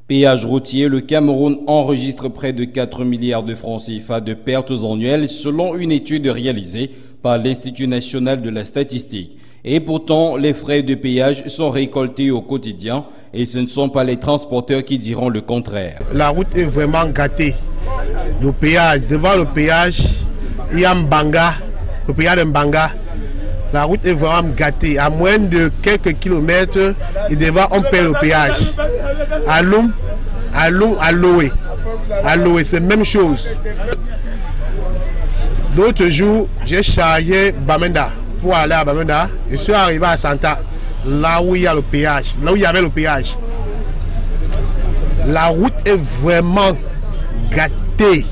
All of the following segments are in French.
Péage routier, le Cameroun enregistre près de 4 milliards de francs CFA de pertes annuelles selon une étude réalisée par l'Institut national de la statistique. Et pourtant, les frais de péage sont récoltés au quotidien et ce ne sont pas les transporteurs qui diront le contraire. La route est vraiment gâtée. Le péage, devant le péage, il y a Mbanga, le péage de Mbanga. La route est vraiment gâtée. À moins de quelques kilomètres, et devant, on paie le péage. À Loum, à Loé. À Loé, c'est la même chose. D'autres jours, j'ai chargé Bamenda pour aller à Bamenda. Je suis arrivé à Santa, là où il y a le péage, là où il y avait le péage. La route est vraiment gâtée.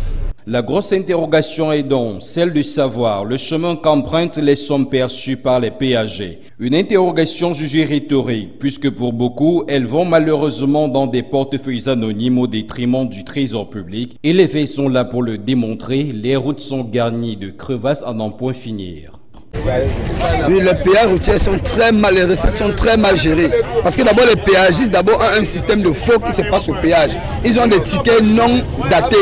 La grosse interrogation est donc celle de savoir le chemin qu'empruntent les sommes perçues par les péagers. Une interrogation jugée rhétorique, puisque pour beaucoup, elles vont malheureusement dans des portefeuilles anonymes au détriment du trésor public. Et les faits sont là pour le démontrer, les routes sont garnies de crevasses à n'en point finir. Oui, les péages routiers sont très mal, les recettes sont très mal gérées. Parce que d'abord les péagistes ont un système de faux qui se passe au péage. Ils ont des tickets non datés.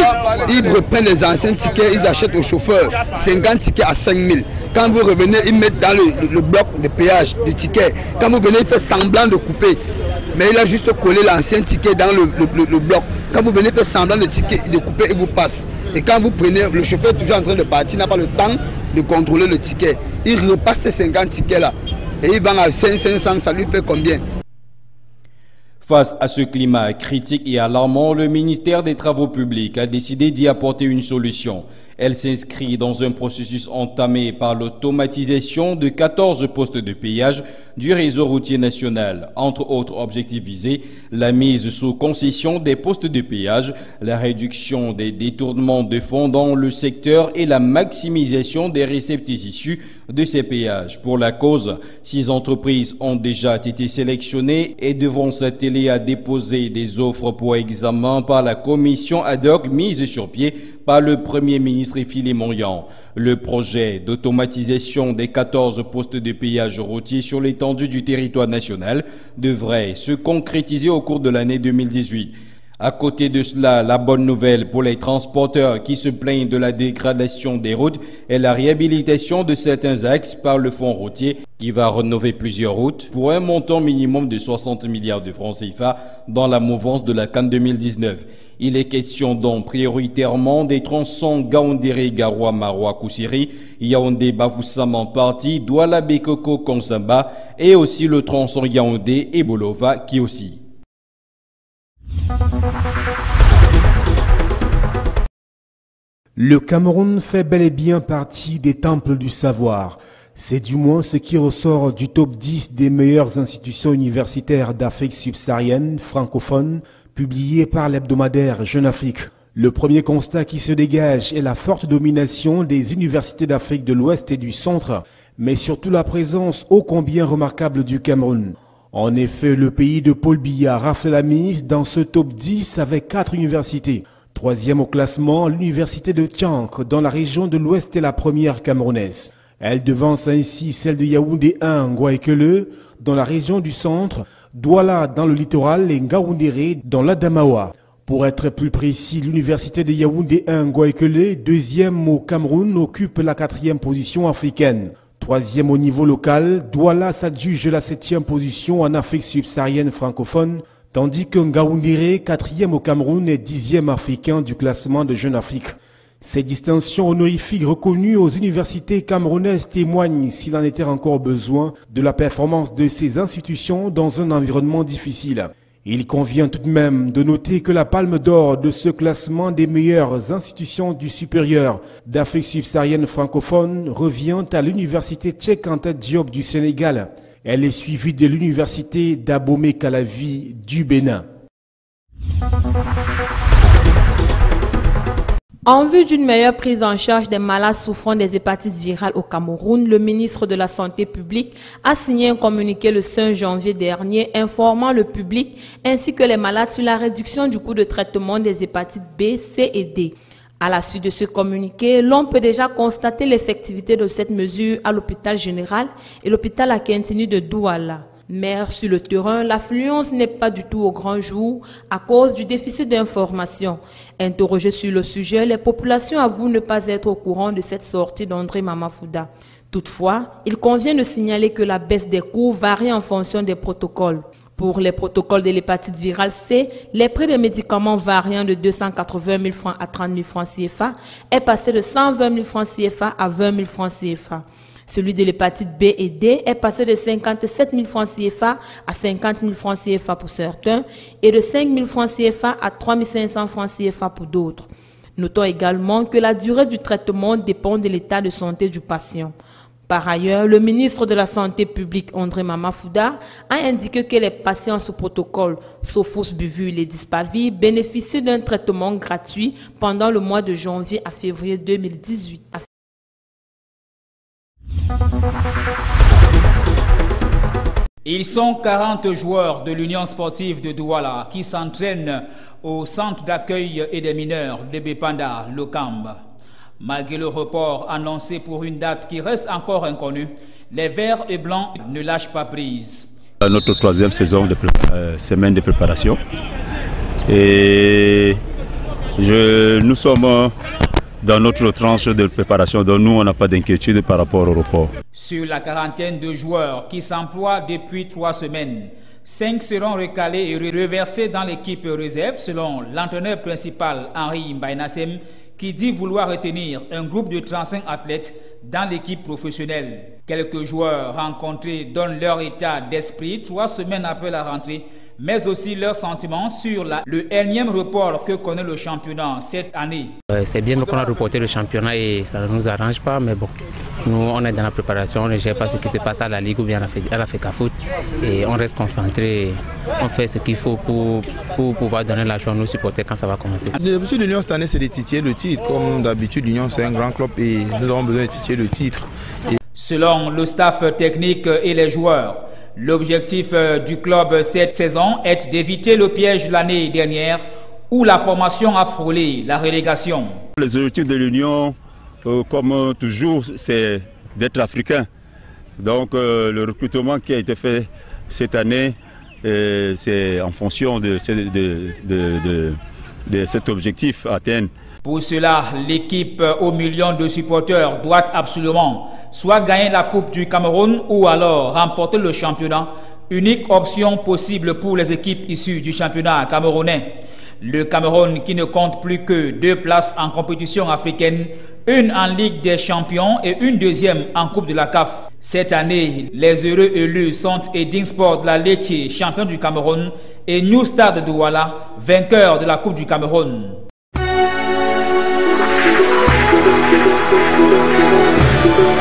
Ils reprennent les anciens tickets, ils achètent aux chauffeurs 50 tickets à 5 000. Quand vous revenez, ils mettent dans le bloc de péage du ticket. Quand vous venez, il fait semblant de couper. Mais il a juste collé l'ancien ticket dans le bloc. Quand vous venez, il fait semblant de couper, il vous passe. Et quand vous prenez, le chauffeur est toujours en train de partir, n'a pas le temps de contrôler le ticket. Il repasse ces 50 tickets là et il vend à 500, ça lui fait combien? Face à ce climat critique et alarmant, le ministère des Travaux publics a décidé d'y apporter une solution. Elle s'inscrit dans un processus entamé par l'automatisation de 14 postes de péage du réseau routier national. Entre autres objectifs visés, la mise sous concession des postes de péage, la réduction des détournements de fonds dans le secteur et la maximisation des recettes issues de ces péages. Pour la cause, 6 entreprises ont déjà été sélectionnées et devront s'atteler à déposer des offres pour examen par la commission ad hoc mise sur pied par le Premier ministre Philémon Yan. Le projet d'automatisation des 14 postes de péage routier sur l'étendue du territoire national devrait se concrétiser au cours de l'année 2018. À côté de cela, la bonne nouvelle pour les transporteurs qui se plaignent de la dégradation des routes est la réhabilitation de certains axes par le fonds routier qui va rénover plusieurs routes pour un montant minimum de 60 milliards de francs CFA dans la mouvance de la CAN 2019. Il est question donc prioritairement des tronçons Gaoundéré-Garoua-Maroua-Koussiri, Yaoundé-Bafoussam-Parti, Douala-Bekoko-Konsamba et aussi le tronçon Yaoundé-Ebolova-Kiossi. Le Cameroun fait bel et bien partie des temples du savoir. C'est du moins ce qui ressort du top 10 des meilleures institutions universitaires d'Afrique subsaharienne francophone, publié par l'hebdomadaire Jeune Afrique. Le premier constat qui se dégage est la forte domination des universités d'Afrique de l'Ouest et du Centre, mais surtout la présence ô combien remarquable du Cameroun. En effet, le pays de Paul Biya rafle la mise dans ce top 10 avec 4 universités. Troisième au classement, l'université de Tchank, dans la région de l'Ouest est la première camerounaise. Elle devance ainsi celle de Yaoundé 1, Ngouaïkele, dans la région du Centre, Douala dans le littoral et Ngaoundéré dans l'Adamawa. Pour être plus précis, l'université de Yaoundé 1, Ngouaïkele, deuxième au Cameroun, occupe la 4e position africaine. Troisième au niveau local, Douala s'adjuge la 7e position en Afrique subsaharienne francophone, tandis que Ngaoundéré, 4e au Cameroun, est 10e africain du classement de Jeune Afrique. Ces distinctions honorifiques reconnues aux universités camerounaises témoignent, s'il en était encore besoin, de la performance de ces institutions dans un environnement difficile. Il convient tout de même de noter que la palme d'or de ce classement des meilleures institutions du supérieur d'Afrique subsaharienne francophone revient à l'université Cheikh Anta Diop du Sénégal. Elle est suivie de l'université d'Abomey-Calavi du Bénin. En vue d'une meilleure prise en charge des malades souffrant des hépatites virales au Cameroun, le ministre de la Santé publique a signé un communiqué le 5 janvier dernier informant le public ainsi que les malades sur la réduction du coût de traitement des hépatites B, C et D. À la suite de ce communiqué, l'on peut déjà constater l'effectivité de cette mesure à l'hôpital général et l'hôpital Akintini de Douala. Mais sur le terrain, l'affluence n'est pas du tout au grand jour à cause du déficit d'information. Interrogés sur le sujet, les populations avouent ne pas être au courant de cette sortie d'André Mamafouda. Toutefois, il convient de signaler que la baisse des coûts varie en fonction des protocoles. Pour les protocoles de l'hépatite virale C, les prix des médicaments variant de 280 000 francs à 30 000 francs CFA est passé de 120 000 francs CFA à 20 000 francs CFA. Celui de l'hépatite B et D est passé de 57 000 francs CFA à 50 000 francs CFA pour certains et de 5 000 francs CFA à 3 500 francs CFA pour d'autres. Notons également que la durée du traitement dépend de l'état de santé du patient. Par ailleurs, le ministre de la Santé publique, André Mamafouda, a indiqué que les patients sous protocole Sofos Buvule et Dispavir bénéficient d'un traitement gratuit pendant le mois de janvier à février 2018. Ils sont 40 joueurs de l'Union sportive de Douala qui s'entraînent au centre d'accueil et des mineurs de Bepanda, Lokamba. Malgré le report annoncé pour une date qui reste encore inconnue, les Verts et Blancs ne lâchent pas prise. Notre troisième saison de semaine de préparation. Et nous sommes dans notre tranche de préparation, donc nous on n'a pas d'inquiétude par rapport au report. Sur la quarantaine de joueurs qui s'emploient depuis 3 semaines, 5 seront recalés et reversés dans l'équipe réserve selon l'entraîneur principal Henri Mbaïnassem, qui dit vouloir retenir un groupe de 35 athlètes dans l'équipe professionnelle. Quelques joueurs rencontrés donnent leur état d'esprit 3 semaines après la rentrée, mais aussi leurs sentiments sur le énième report que connaît le championnat cette année. C'est bien qu'on a reporté le championnat et ça ne nous arrange pas, mais bon, nous on est dans la préparation, on ne gère pas ce qui se passe à la Ligue ou bien à la FECAFOOT et on reste concentré, on fait ce qu'il faut pour pouvoir donner la joie à nos supporters quand ça va commencer. L'objectif de l'Union cette année c'est de titiller le titre, comme d'habitude l'Union c'est un grand club et nous avons besoin de titiller le titre. Selon le staff technique et les joueurs, l'objectif du club cette saison est d'éviter le piège l'année dernière où la formation a frôlé la relégation. Les objectifs de l'Union, comme toujours, c'est d'être africain. Donc le recrutement qui a été fait cette année, c'est en fonction de cet objectif à atteindre. Pour cela, l'équipe aux millions de supporters doit absolument soit gagner la Coupe du Cameroun ou alors remporter le championnat, unique option possible pour les équipes issues du championnat camerounais. Le Cameroun qui ne compte plus que 2 places en compétition africaine, une en Ligue des Champions et une deuxième en Coupe de la CAF. Cette année, les heureux élus sont Edin Sport de la Lecce, champion du Cameroun, et New Star de Douala, vainqueur de la Coupe du Cameroun.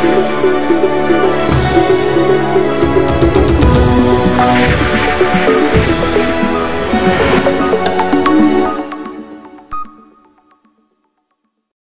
Thank you.